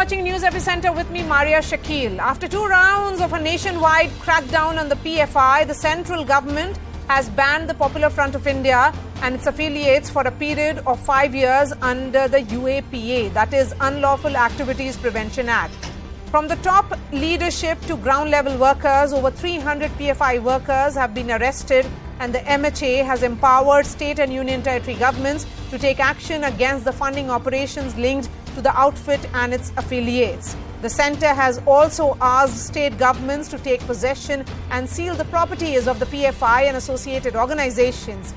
watching News Epicenter with me, Maria Shakil. After 2 rounds of a nationwide crackdown on the PFI, the central government has banned the Popular Front of India and its affiliates for a period of 5 years under the UAPA, that is Unlawful Activities Prevention Act. From the top leadership to ground-level workers, over 300 PFI workers have been arrested, and the MHA has empowered state and union territory governments to take action against the funding operations linked to the outfit and its affiliates. The centre has also asked state governments to take possession and seal the properties of the PFI and associated organizations.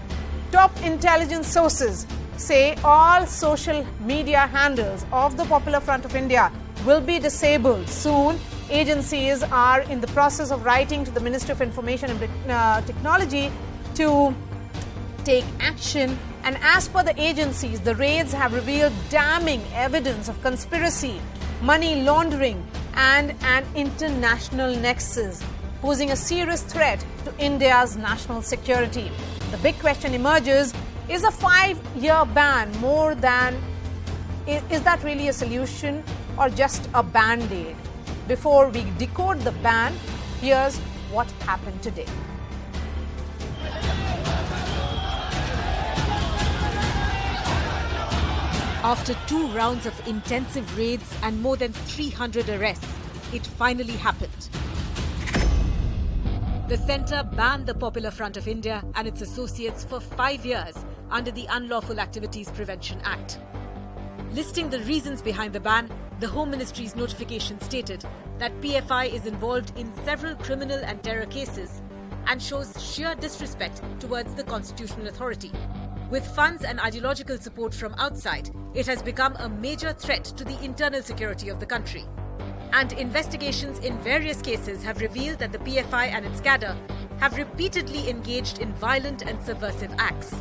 Top intelligence sources say all social media handles of the Popular Front of India will be disabled soon. Agencies are in the process of writing to the Ministry of Information and Technology to take action. And as per the agencies, the raids have revealed damning evidence of conspiracy, money laundering and an international nexus, posing a serious threat to India's national security. The big question emerges, is a 5-year ban more than, is that really a solution or just a band-aid? Before we decode the ban, here's what happened today. After 2 rounds of intensive raids and more than 300 arrests, it finally happened. The centre banned the Popular Front of India and its associates for 5 years under the Unlawful Activities Prevention Act. Listing the reasons behind the ban, the Home Ministry's notification stated that PFI is involved in several criminal and terror cases and shows sheer disrespect towards the constitutional authority. With funds and ideological support from outside, it has become a major threat to the internal security of the country. And investigations in various cases have revealed that the PFI and its cadre have repeatedly engaged in violent and subversive acts.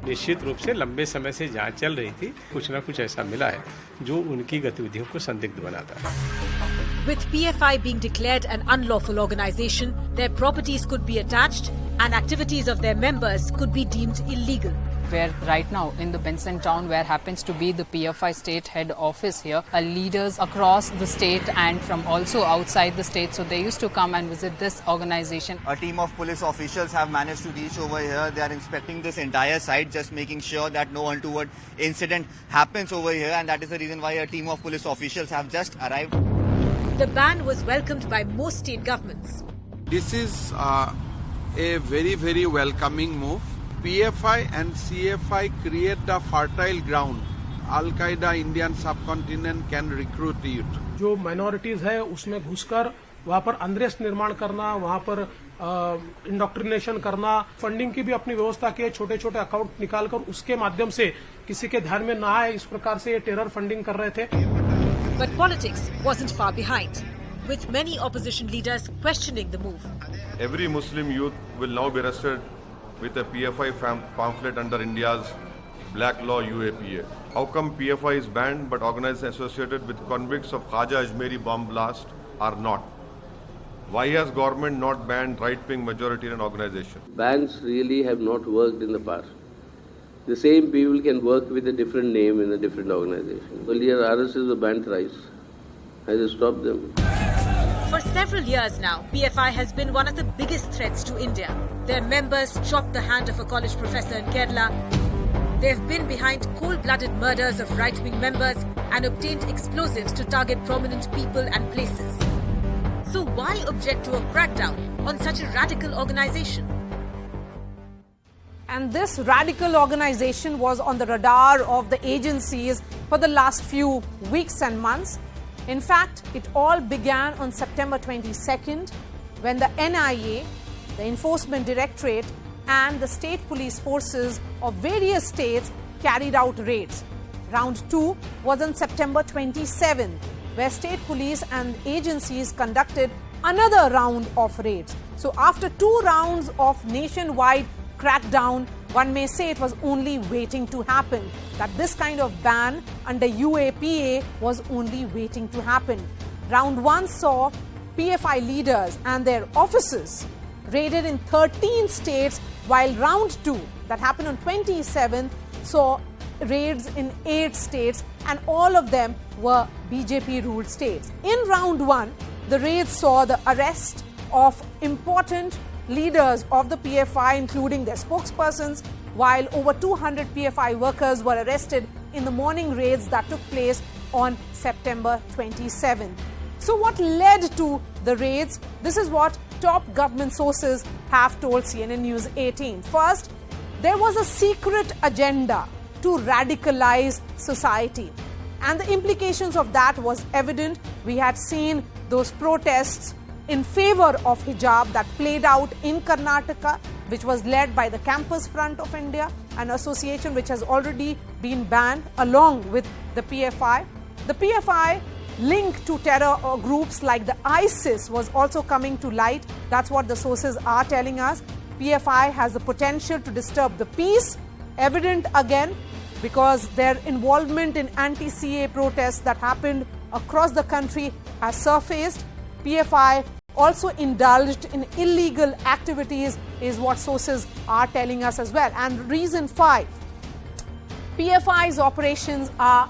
निश्चित रूप से लंबे समय से जांच चल रही थी, कुछ ना कुछ ऐसा मिला है जो उनकी गतिविधियों को संदिग्ध बनाता है. With PFI being declared an unlawful organization, their properties could be attached and activities of their members could be deemed illegal. Where right now in the Benson town, where happens to be the PFI state head office here, are leaders across the state and from also outside the state. So they used to come and visit this organization. A team of police officials have managed to reach over here. They are inspecting this entire site, just making sure that no untoward incident happens over here. And that is the reason why a team of police officials have just arrived. The ban was welcomed by most state governments. This is a very, very welcoming move. PFI and CFI create a fertile ground. Al-Qaeda Indian subcontinent can recruit youth. जो minorities है उसमें घुसकर वहाँ पर unrest निर्माण करना, वहाँ पर इंडोक्ट्रिनेशन करना, फंडिंग की भी अपनी व्यवस्था की है, छोटे-छोटे अकाउंट निकालकर उसके माध्यम से किसी के ध्यान में ना आए इस प्रकार से ये टेरर फंडिंग कर रहे थे. But politics wasn't far behind, with many opposition leaders questioning the move. Every Muslim youth will now be arrested with a PFI pamphlet under India's black law UAPA. How come PFI is banned but organizations associated with convicts of Khaja Ajmeri bomb blast are not? Why has government not banned right-wing majoritarian organizations? Bans really have not worked in the past. The same people can work with a different name in a different organization. Earlier RSS was banned thrice. I just stopped them. For several years now, PFI has been one of the biggest threats to India. Their members chopped the hand of a college professor in Kerala. They've been behind cold-blooded murders of right-wing members and obtained explosives to target prominent people and places. So why object to a crackdown on such a radical organization? And this radical organization was on the radar of the agencies for the last few weeks and months. In fact, it all began on September 22nd when the NIA, the Enforcement Directorate and the state police forces of various states carried out raids. Round 2 was on September 27th, where state police and agencies conducted another round of raids. So after 2 rounds of nationwide crackdown, one may say it was only waiting to happen, that this kind of ban under UAPA was only waiting to happen. Round 1 saw PFI leaders and their officers raided in 13 states, while round 2, that happened on 27th, saw raids in 8 states, and all of them were BJP-ruled states. In round 1, the raids saw the arrest of important leaders of the PFI, including their spokespersons, while over 200 PFI workers were arrested in the morning raids that took place on September 27. So what led to the raids? This is what top government sources have told CNN News 18. First, there was a secret agenda to radicalize society, and the implications of that was evident. We had seen those protests in favor of hijab that played out in Karnataka, which was led by the Campus Front of India, an association which has already been banned along with the PFI. The PFI link to terror groups like the ISIS was also coming to light. That's what the sources are telling us. PFI has the potential to disturb the peace, evident again because their involvement in anti-CA protests that happened across the country has surfaced. PFI also indulged in illegal activities is what sources are telling us as well. And reason 5, PFI's operations are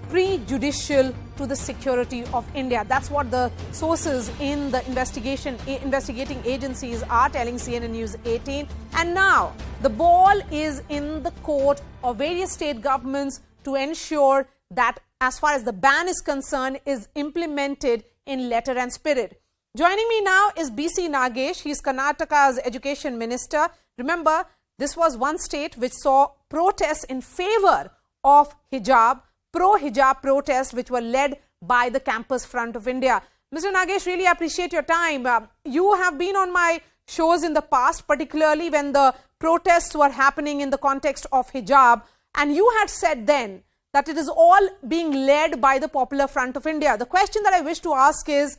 prejudicial to the security of India. That's what the sources in the investigating agencies are telling CNN News 18. And now the ball is in the court of various state governments to ensure that, as far as the ban is concerned, is implemented in letter and spirit. Joining me now is BC Nagesh. He's Karnataka's education minister. Remember, this was one state which saw protests in favor of hijab, pro-hijab protests, which were led by the Campus Front of India. Mr. Nagesh, really appreciate your time. You have been on my shows in the past, particularly when the protests were happening in the context of hijab, and you had said then that it is all being led by the Popular Front of India. The question that I wish to ask is,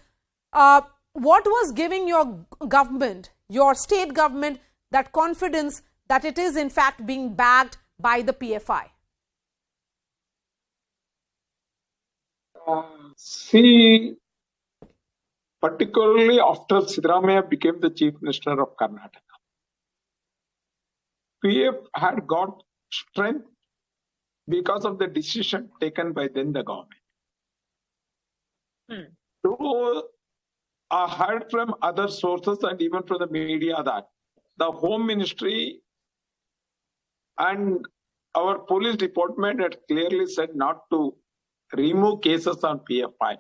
what was giving your government, your state government, that confidence that it is in fact being backed by the PFI? See, particularly after Siddaramaiah became the Chief Minister of Karnataka, PF had got strength because of the decision taken by then the government. So, I heard from other sources and even from the media that the Home Ministry and our police department had clearly said not to remove cases on PFI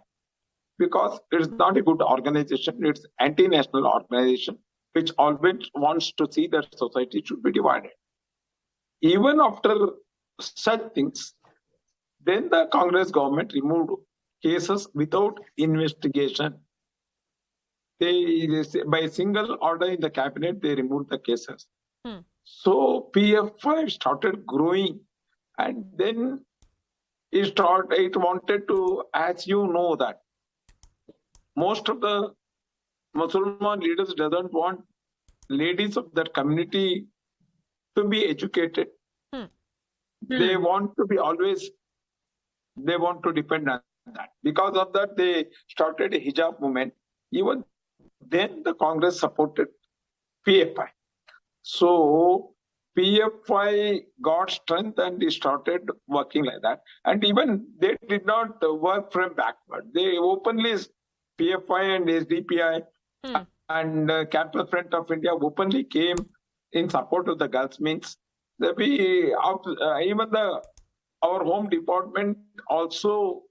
because it's not a good organization. It's anti-national organization which always wants to see that society should be divided. Even after such things, then the Congress government removed cases without investigation. They by single order in the cabinet, they removed the cases. So PFI started growing, and then it wanted to, as you know, that most of the Muslim leaders doesn't want ladies of that community to be educated. They want to be always, they want to depend on that. Because of that, they started a hijab movement. Even then, the Congress supported PFI. So PFI got strength and they started working like that. And even they did not work from backward. They openly, PFI and SDPI and Campus Front of India openly came in support of the girls. Means that our home department also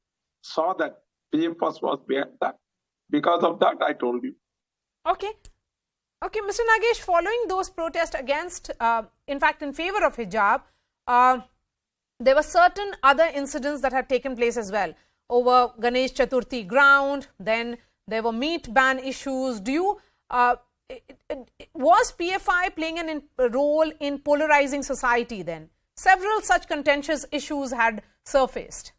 saw that PFI was behind that. Because of that, I told you. Okay, Mr. Nagesh, following those protests against, in fact, in favor of hijab, there were certain other incidents that had taken place as well over Ganesh Chaturthi ground. Then there were meat ban issues. Do you, was PFI playing a role in polarizing society then? Several such contentious issues had surfaced.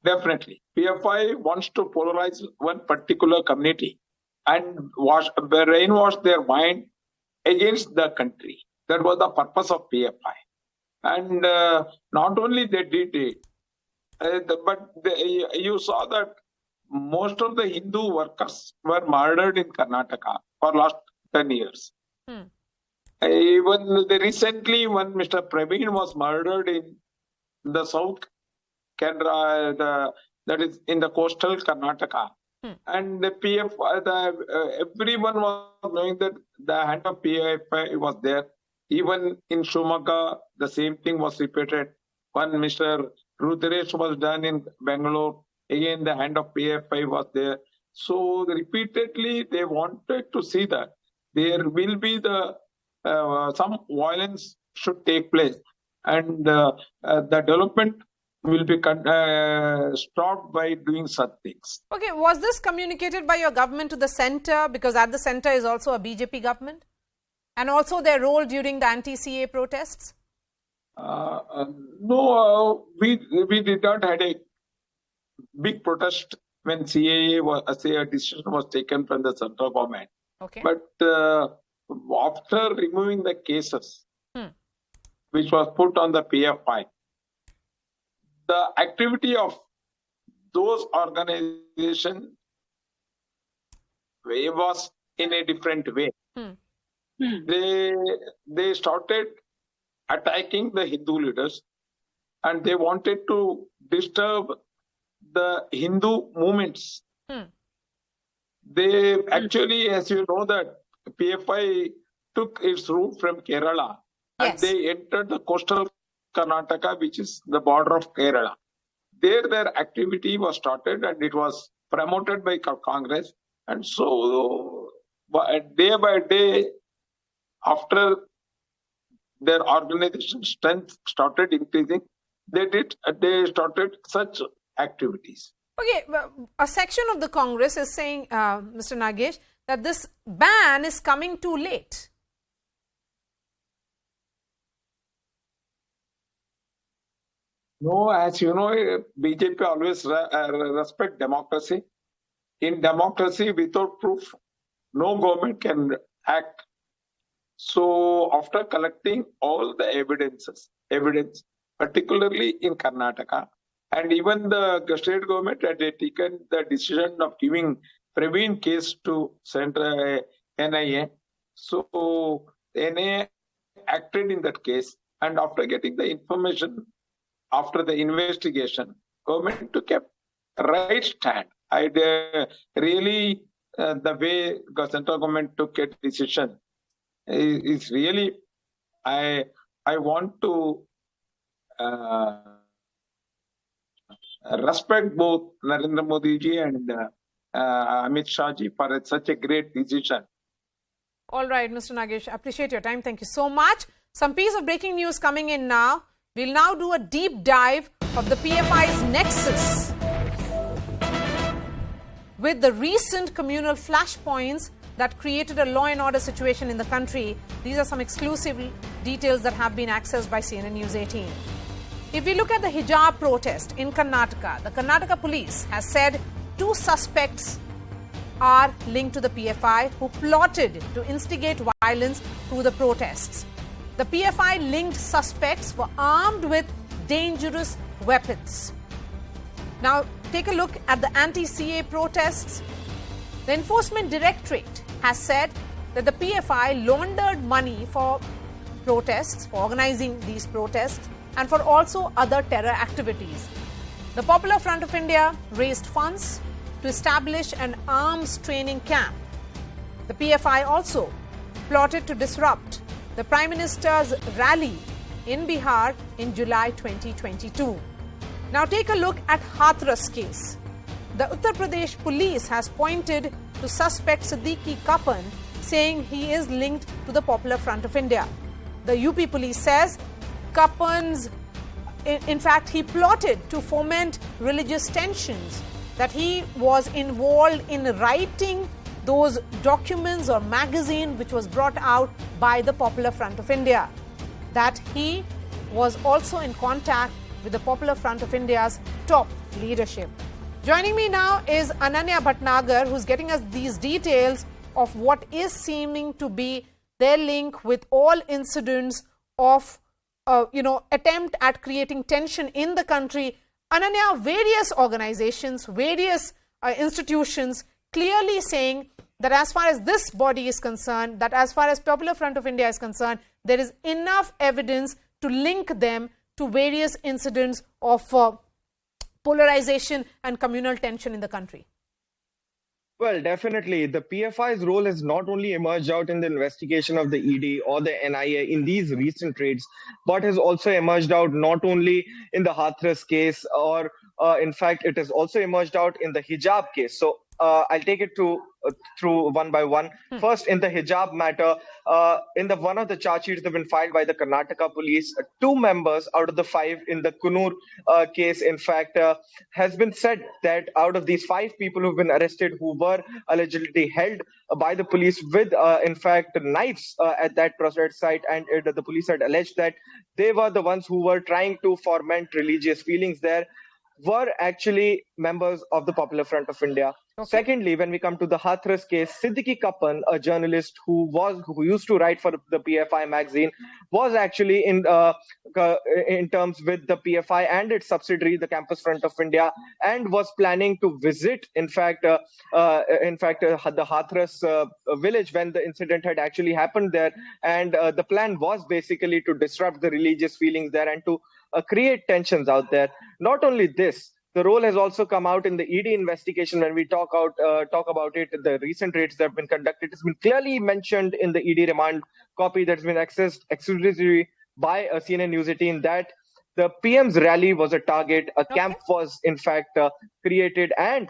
Definitely. PFI wants to polarize one particular community and brainwash their mind against the country. That was the purpose of PFI. And not only they did it, but you saw that most of the Hindu workers were murdered in Karnataka for last 10 years. Even recently, when Mr. Praveen was murdered in the South Canada, that is in the coastal Karnataka, and the everyone was knowing that the hand of PFI was there. Even in Shumaga, the same thing was repeated. When Mr. Rudresh was done in Bangalore, again the hand of PFI was there. So repeatedly they wanted to see that there will be some violence should take place, and the development will be stopped by doing such things. Okay, was this communicated by your government to the centre? Because at the centre is also a BJP government, and also their role during the anti-CA protests? No, we did not had a big protest when CAA decision was taken from the central government. Okay. But after removing the cases, which was put on the PFI, the activity of those organizations was in a different way. They started attacking the Hindu leaders, and they wanted to disturb the Hindu movements. They actually, as you know, that PFI took its route from Kerala, and they entered the coastal Karnataka, which is the border of Kerala. There, their activity was started, and it was promoted by Congress. And so, day by day, after their organization strength started increasing, they started such activities. Okay, a section of the Congress is saying, Mr. Nagesh, that this ban is coming too late. No, as you know, BJP always respect democracy. In democracy, without proof, no government can act. So, after collecting all the evidence, particularly in Karnataka, and even the state government had taken the decision of giving Praveen case to Central NIA. So, NIA acted in that case, and after getting the information, after the investigation, government took a right stand. Really, the way the central government took a decision is really, I want to respect both Narendra Modi ji and Amit Shah ji for such a great decision. All right, Mr. Nagesh, appreciate your time. Thank you so much. Some piece of breaking news coming in now. We'll now do a deep dive of the PFI's nexus with the recent communal flashpoints that created a law and order situation in the country. These are some exclusive details that have been accessed by CNN News 18. If we look at the hijab protest in Karnataka, the Karnataka police has said 2 suspects are linked to the PFI who plotted to instigate violence through the protests. The PFI-linked suspects were armed with dangerous weapons. Now, take a look at the anti-CA protests. The Enforcement Directorate has said that the PFI laundered money for protests, for organizing these protests, and for also other terror activities. The Popular Front of India raised funds to establish an arms training camp. The PFI also plotted to disrupt the Prime Minister's rally in Bihar in July 2022. Now take a look at Hathras case. The Uttar Pradesh police has pointed to suspect Siddiqui Kapan, saying he is linked to the Popular Front of India. The UP police says Kapan's, in fact, he plotted to foment religious tensions, that he was involved in writing those documents or magazine which was brought out by the Popular Front of India, that he was also in contact with the Popular Front of India's top leadership. Joining me now is Ananya Bhatnagar, who's getting us these details of what is seeming to be their link with all incidents of attempt at creating tension in the country. Ananya, various organizations, various institutions clearly saying that as far as this body is concerned, that as far as Popular Front of India is concerned, there is enough evidence to link them to various incidents of polarization and communal tension in the country? Well, definitely. The PFI's role has not only emerged out in the investigation of the ED or the NIA in these recent raids, but has also emerged out not only in the Hathras case, or in fact, it has also emerged out in the hijab case. So I'll take it through one by one. First, in the hijab matter, in the one of the charge sheets that have been filed by the Karnataka police, 2 members out of the 5 in the Kunur case, in fact, has been said that out of these 5 people who've been arrested, who were allegedly held by the police with, in fact, knives at that protest site, and the police had alleged that they were the ones who were trying to foment religious feelings there, were actually members of the Popular Front of India. Okay. Secondly, when we come to the Hathras case, Siddiqui Kappan, a journalist who used to write for the PFI magazine, was actually in terms with the PFI and its subsidiary, the Campus Front of India, and was planning to visit, in fact, the Hathras village when the incident had actually happened there. And the plan was basically to disrupt the religious feelings there and to create tensions out there. Not only this, the role has also come out in the ED investigation. When we talk about it, the recent raids that have been conducted, it's been clearly mentioned in the ED remand copy that's been accessed exclusively by CNN News 18 that the PM's rally was a target. A camp was in fact created, and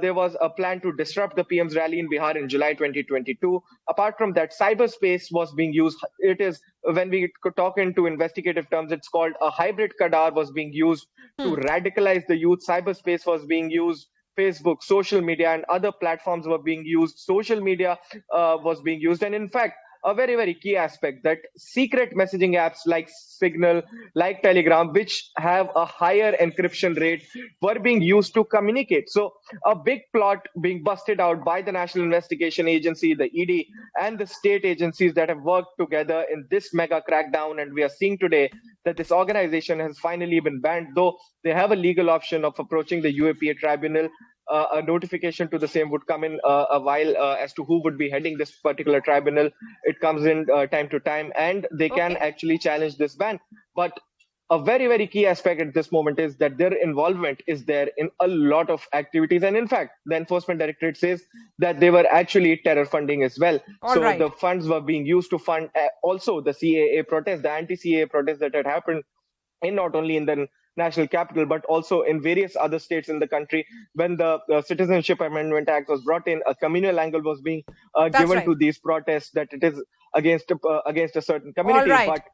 there was a plan to disrupt the PM's rally in Bihar in July 2022. Apart from that, cyberspace was being used. It is, when we could talk into investigative terms, it's called a hybrid kadar was being used to radicalize the youth. Cyberspace was being used. Facebook, social media, and other platforms were being used. Social media was being used. And in fact, a very, very key aspect, that secret messaging apps like Signal, like Telegram, which have a higher encryption rate, were being used to communicate. So a big plot being busted out by the National Investigation Agency, the ED, and the state agencies that have worked together in this mega crackdown. And we are seeing today that this organization has finally been banned, though they have a legal option of approaching the UAPA tribunal. A notification to the same would come in a while as to who would be heading this particular tribunal. It comes in time to time, and they can actually challenge this ban. But a very, very key aspect at this moment is that their involvement is there in a lot of activities. And in fact, the Enforcement Directorate says that they were actually terror funding as well. The funds were being used to fund also the CAA protest, the anti-CAA protest that had happened in not only in the national capital, but also in various other states in the country. When the Citizenship Amendment Act was brought in, a communal angle was being given to these protests, that it is against a certain community. But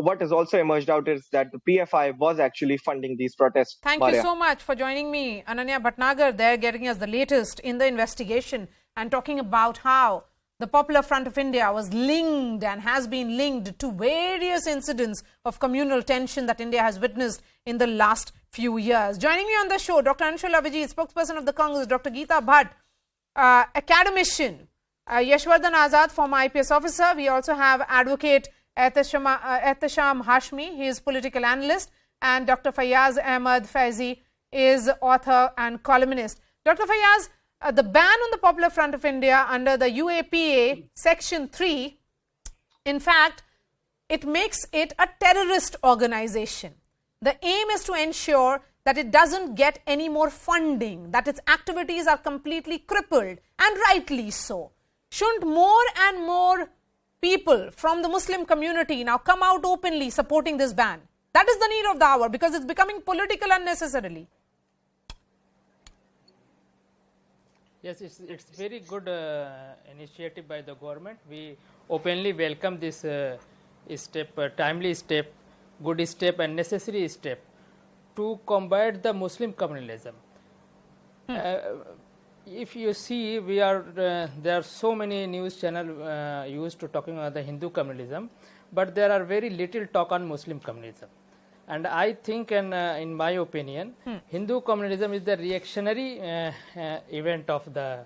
what has also emerged out is that the PFI was actually funding these protests. Thank you so much for joining me, Ananya Bhatnagar, there getting us the latest in the investigation and talking about how the Popular Front of India was linked and has been linked to various incidents of communal tension that India has witnessed in the last few years. Joining me on the show, Dr. Anshul Avijit, spokesperson of the Congress, Dr. Geeta Bhatt, academician, Yashwardhan Azad, former IPS officer. We also have Advocate Ehtesham Hashmi, he is political analyst, and Dr. Fayaz Ahmad Faizi is author and columnist. Dr. Fayaz, the ban on the Popular Front of India under the UAPA Section 3, in fact, it makes it a terrorist organization. The aim is to ensure that it doesn't get any more funding, that its activities are completely crippled, and rightly so. Shouldn't more and more people from the Muslim community now come out openly supporting this ban? That is the need of the hour, because it's becoming political unnecessarily. Yes, it's very good initiative by the government. We openly welcome this step, timely step, good step and necessary step to combat the Muslim communalism. If you see, there are so many news channels used to talking about the Hindu communalism, but there are very little talk on Muslim communalism. And I think, and in my opinion, Hindu communalism is the reactionary event of the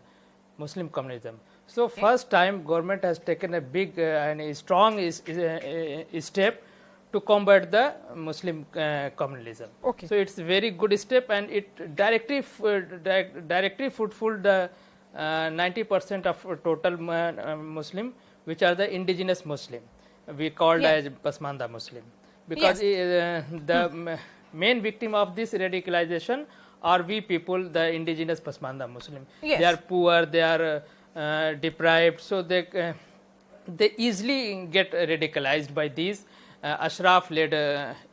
Muslim communalism. So first time government has taken a big and a strong step to combat the Muslim communalism. So it's a very good step, and it directly fulfilled the 90% of total Muslim, which are the indigenous Muslim. We called as Pasmanda Muslim. Because the main victim of this radicalization are we people, the indigenous Pasmanda Muslim. They are poor, they are deprived, so they easily get radicalized by these Ashraf-led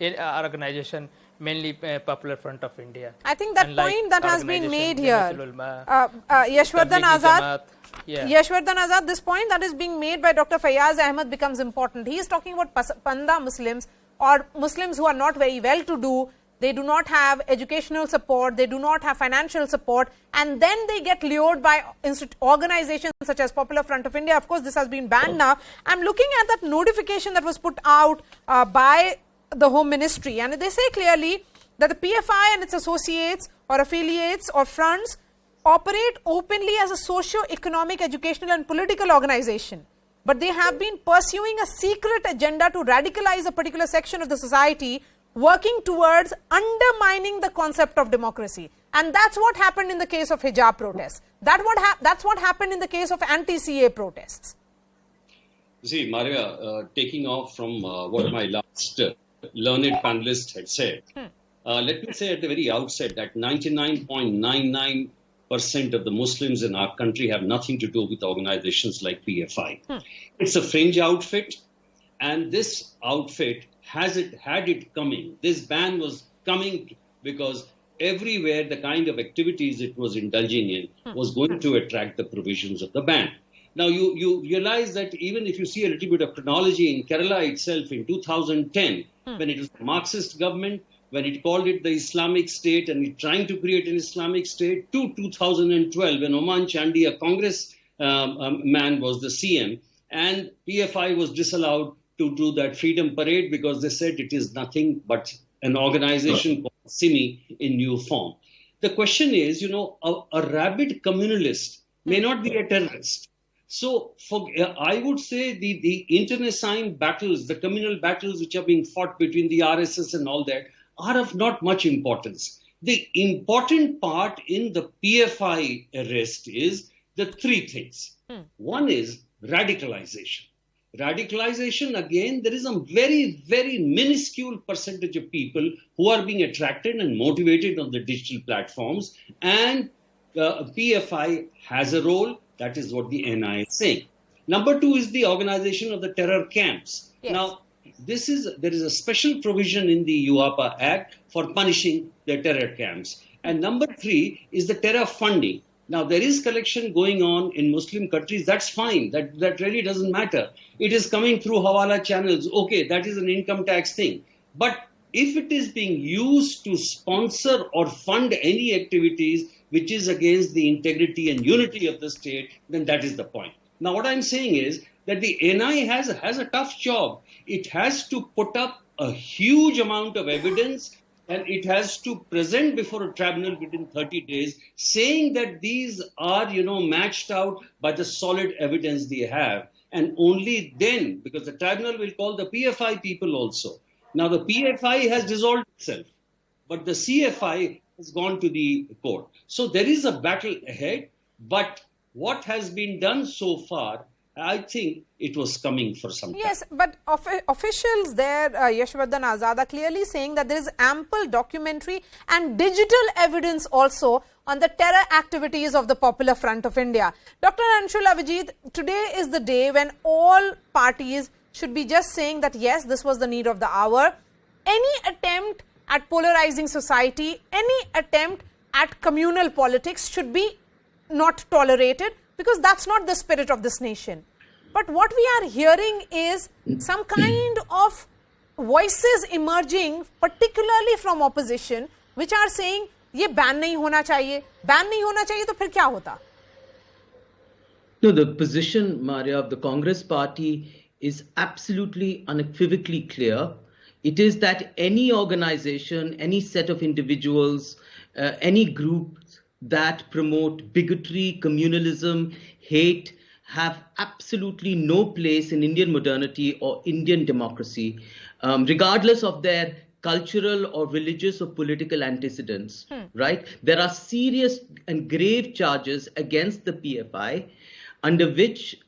organization, mainly Popular Front of India. I think that point that has been made here, Yashwardhan Azad, Yashwardhan Azad, this point that is being made by Dr. Fayaz Ahmed becomes important. He is talking about Panda Muslims, or Muslims who are not very well to do. They do not have educational support, they do not have financial support, and then they get lured by organizations such as Popular Front of India. Of course, this has been banned now. I'm looking at that notification that was put out by the Home Ministry, and they say clearly that the PFI and its associates or affiliates or fronts operate openly as a socio-economic, educational and political organization. But they have been pursuing a secret agenda to radicalize a particular section of the society, working towards undermining the concept of democracy. And that's what happened in the case of hijab protests. That's what happened in the case of anti-CA protests. See, Maria, taking off from what my last learned panelist had said, let me say at the very outset that 99.99% of the Muslims in our country have nothing to do with organizations like PFI. It's a fringe outfit, and this outfit had it coming. This ban was coming because everywhere the kind of activities it was indulging in was going to attract the provisions of the ban. Now, you realize that even if you see a little bit of chronology in Kerala itself in 2010, when it was a Marxist government, when it called it the Islamic State and it trying to create an Islamic State, to 2012 when Oman Chandi, a Congress man, was the CM, and PFI was disallowed to do that freedom parade because they said it is nothing but an organization called SIMI in new form. The question is, a rabid communalist may not be a terrorist. So I would say the internecine battles, the communal battles which are being fought between the RSS and all that are of not much importance. The important part in the PFI arrest is the three things. One is radicalization. Radicalization, again, there is a very, very minuscule percentage of people who are being attracted and motivated on the digital platforms, and PFI has a role. That is what the NI is saying. Number two is the organization of the terror camps. Now, there is a special provision in the UAPA Act for punishing the terror camps. And number three is the terror funding. Now, there is collection going on in Muslim countries. That's fine. That really doesn't matter. It is coming through Hawala channels. Okay, that is an income tax thing. But if it is being used to sponsor or fund any activities which is against the integrity and unity of the state, then that is the point. Now, what I'm saying is that the NI has a tough job. It has to put up a huge amount of evidence, and it has to present before a tribunal within 30 days, saying that these are, matched out by the solid evidence they have. And only then, because the tribunal will call the PFI people also. Now, the PFI has dissolved itself, but the CFI has gone to the court. So there is a battle ahead, but what has been done so far, I think it was coming for some time. Yes, but officials there, Yashwardhan Azad, are clearly saying that there is ample documentary and digital evidence also on the terror activities of the Popular Front of India. Dr. Anshul Avijit, today is the day when all parties should be just saying that yes, this was the need of the hour. Any attempt at polarizing society, any attempt at communal politics should be not tolerated, because that's not the spirit of this nation. But what we are hearing is some kind of voices emerging, particularly from opposition, which are saying, ये ban नहीं होना चाहिए, ban नहीं होना चाहिए, तो फिर क्या होता? No, the position, Maria, of the Congress party is absolutely unequivocally clear. It is that any organization, any set of individuals, any group that promote bigotry, communalism, hate, have absolutely no place in Indian modernity or Indian democracy, regardless of their cultural or religious or political antecedents, right? There are serious and grave charges against the PFI, under which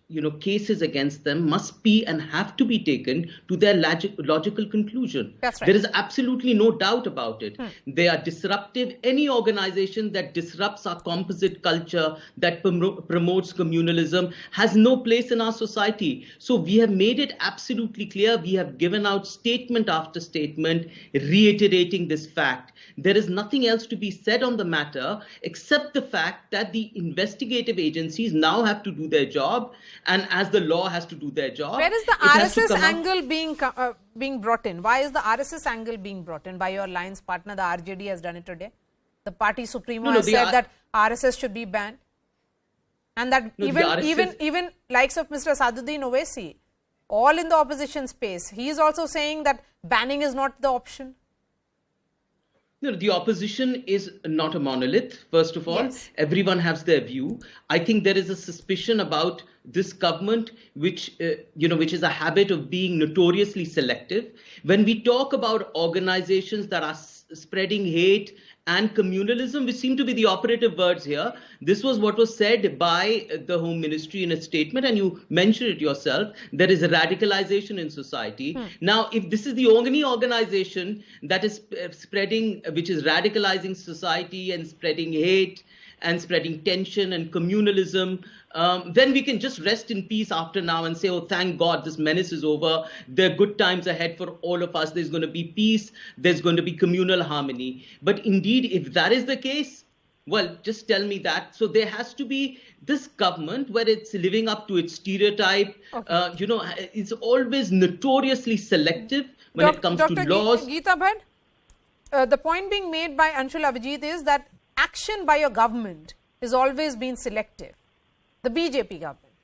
cases against them must be and have to be taken to their logical conclusion. That's right. There is absolutely no doubt about it. They are disruptive. Any organization that disrupts our composite culture, that promotes communalism, has no place in our society. So we have made it absolutely clear. We have given out statement after statement reiterating this fact. There is nothing else to be said on the matter except the fact that the investigative agencies now have to do their job, and as the law has to do their job. Where is the RSS angle being brought in? Why is the RSS angle being brought in by your alliance partner? The RJD has done it today. The party supremo has said that RSS should be banned, and that even likes of Mr. Saduddin Owaisi, all in the opposition space, he is also saying that banning is not the option. No, the opposition is not a monolith, first of all. Yes. Everyone has their view. I think there is a suspicion about this government, which is a habit of being notoriously selective. When we talk about organizations that are spreading hate and communalism, which seem to be the operative words here, this was what was said by the Home Ministry in a statement, and you mentioned it yourself. There is a radicalization in society. Now, if this is the only organization that is spreading, which is radicalizing society and spreading hate and spreading tension and communalism, then we can just rest in peace after now and say, oh, thank God, this menace is over. There are good times ahead for all of us. There's going to be peace. There's going to be communal harmony. But indeed, if that is the case, well, just tell me that. So there has to be this government where it's living up to its stereotype. Okay. It's always notoriously selective when it comes to laws. Geeta Bhatt, the point being made by Anshul Avijit is that action by a government is always been selective. The BJP government.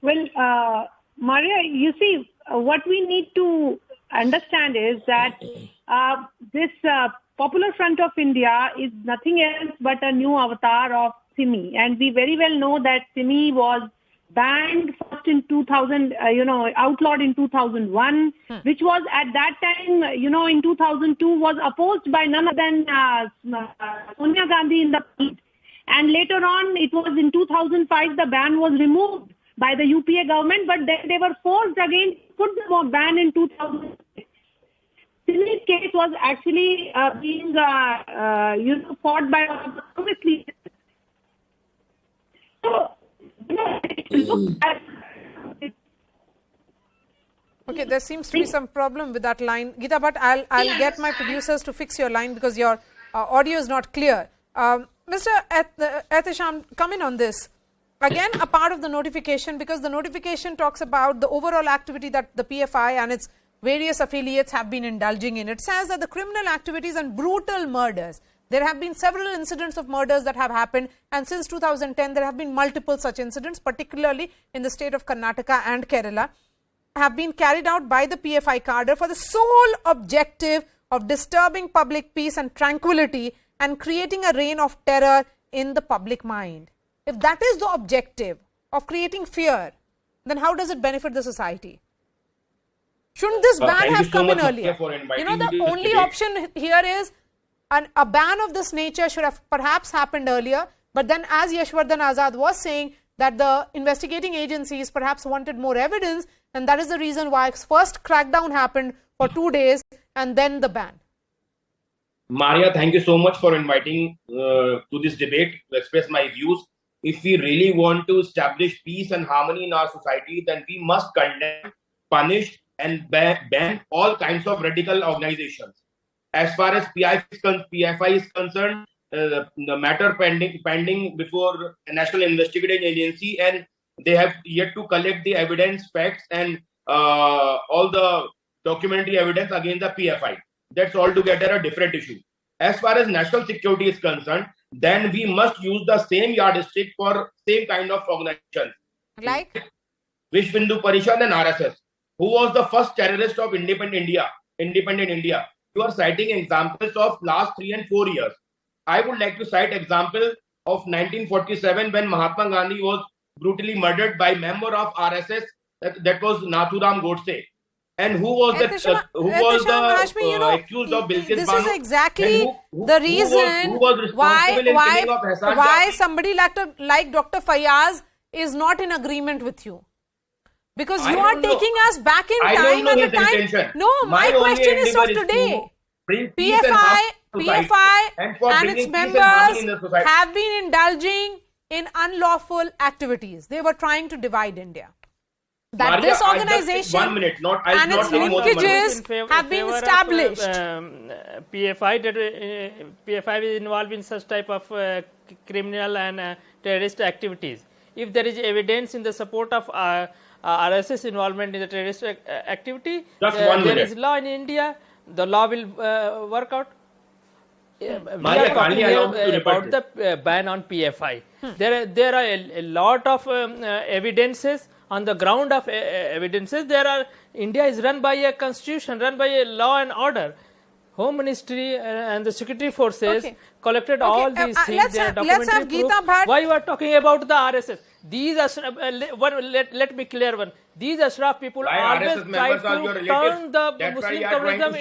Well, Maria, you see, what we need to understand is that this Popular Front of India is nothing else but a new avatar of SIMI. And we very well know that SIMI was banned first in 2000, outlawed in 2001, which was at that time, in 2002 was opposed by none other than Sonia Gandhi in the field. And later on, it was in 2005, the ban was removed by the UPA government, but then they were forced again to put the ban in 2006. Simi's case was actually being fought by the Congress leaders. So, okay, there seems to be some problem with that line. Geeta, but I'll get my producers to fix your line because your audio is not clear. Mr. Ehtesham, come in on this. Again, a part of the notification, because the notification talks about the overall activity that the PFI and its various affiliates have been indulging in. It says that the criminal activities and brutal murders, there have been several incidents of murders that have happened, and since 2010 there have been multiple such incidents, particularly in the state of Karnataka and Kerala, have been carried out by the PFI cadre for the sole objective of disturbing public peace and tranquility and creating a reign of terror in the public mind. If that is the objective of creating fear, then how does it benefit the society? Shouldn't this ban have come in earlier? The only option here is a ban of this nature should have perhaps happened earlier, but then as Yashwardhan Azad was saying, that the investigating agencies perhaps wanted more evidence, and that is the reason why first crackdown happened for 2 days and then the ban. Maria, thank you so much for inviting to this debate to express my views. If we really want to establish peace and harmony in our society, then we must condemn, punish and ban all kinds of radical organizations. As far as PFI is concerned, the matter pending before a National Investigative Agency, and they have yet to collect the evidence, facts and all the documentary evidence against the PFI. That's altogether a different issue. As far as national security is concerned, then we must use the same yardstick for same kind of organizations. Like Vishwa Hindu Parishad and RSS. Who was the first terrorist of independent India? You are citing examples of last 3 and 4 years. I would like to cite example of 1947 when Mahatma Gandhi was brutally murdered by member of RSS. That was Nathuram Godse. And who was accused of Bilkis Bano? This is exactly the reason why somebody like Dr. Fayaz is not in agreement with you. Because you are taking us back in time at the time. No, my question is of today. PFI and its members have been indulging in unlawful activities. They were trying to divide India. That Maria, this organization and its linkages have been established. PFI is involved in such type of criminal and terrorist activities. If there is evidence in the support of RSS involvement in the terrorist activity, there is law in India, the law will work out. Maria, we are talking about the ban on PFI. There are a lot of evidences. On the ground of evidences, India is run by a constitution, run by a law and order. Home Ministry and the security forces collected all these things. They are documentary proof. Why you are talking about the RSS? These let me clear one. These Ashraf people always try to turn the Muslim communism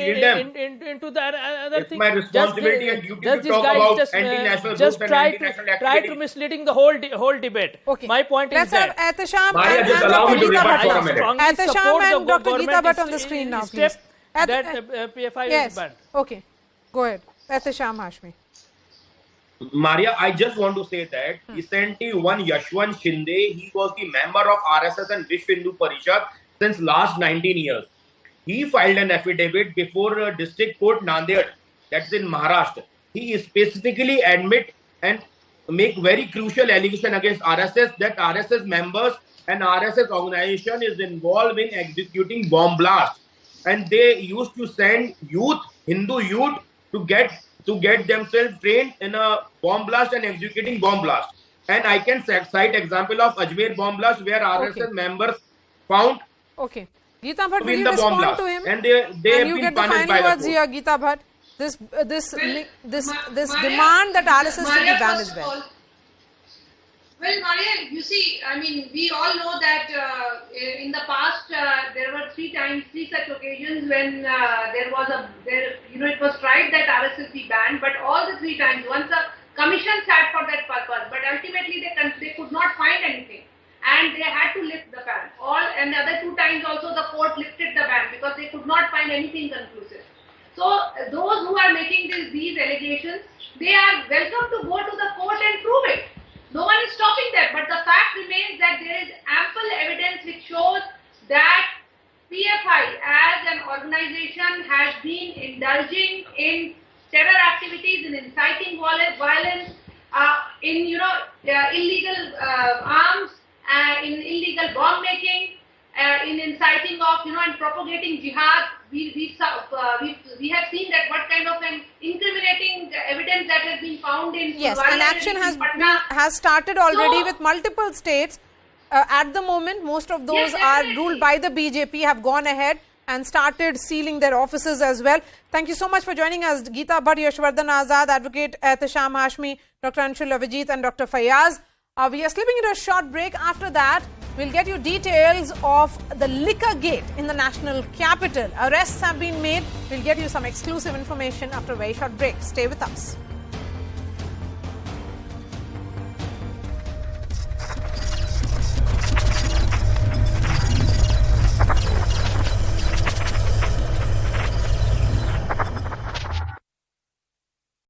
into the other thing. It's my responsibility and duty to talk about anti-national groups and anti-national activities. Try to misleading the whole debate. My point is that. Let's have Maria, just allow me to rebut for a minute. Ehtesham and Dr. Geeta Bhatt on the screen now, please. That PFI is banned. Okay, go ahead. Ehtesham Hashmi. Maria, I just want to say that recently one Yashwant Shinde, he was the member of RSS and Vishwa Hindu Parishad since last 19 years. He filed an affidavit before District Court Nanded, that's in Maharashtra. He specifically admit and make very crucial allegation against RSS that RSS members and RSS organization is involved in executing bomb blasts. And they used to send youth, Hindu youth, to get themselves trained in a bomb blast and executing bomb blast. And I can cite example of Ajmer bomb blast where RSS members found Geeta Bhatt, will you respond to him? And they have been punished by the court. Here, Geeta Bhatt. This demand that RSS should be banned as well. Well, Maria, you see, I mean, we all know that in the past there were three such occasions when it was tried that RSS be banned, but all the three times, once the commission sat for that purpose, but ultimately they could not find anything, and they had to lift the ban. And the other two times also the court lifted the ban because they could not find anything conclusive. So those who are making these allegations, they are welcome to go to the court and prove it. No one is stopping them, but the fact remains that there is ample evidence which shows that PFI as an organization has been indulging in terror activities, in inciting violence, in illegal arms, in illegal bomb making, in inciting of and propagating jihad. We have seen that what kind of an incriminating evidence that has been found in and action has started already with multiple states. At the moment, most of those are ruled by the BJP, have gone ahead and started sealing their offices as well. Thank you so much for joining us, Geeta Bhatt, Yashwardhan Azad, Advocate Ehtesham Hashmi, Dr. Anshul Avijit and Dr. Fayaz. We are slipping into a short break. After that, we'll get you details of the liquor gate in the national capital. Arrests have been made. We'll get you some exclusive information after a very short break. Stay with us.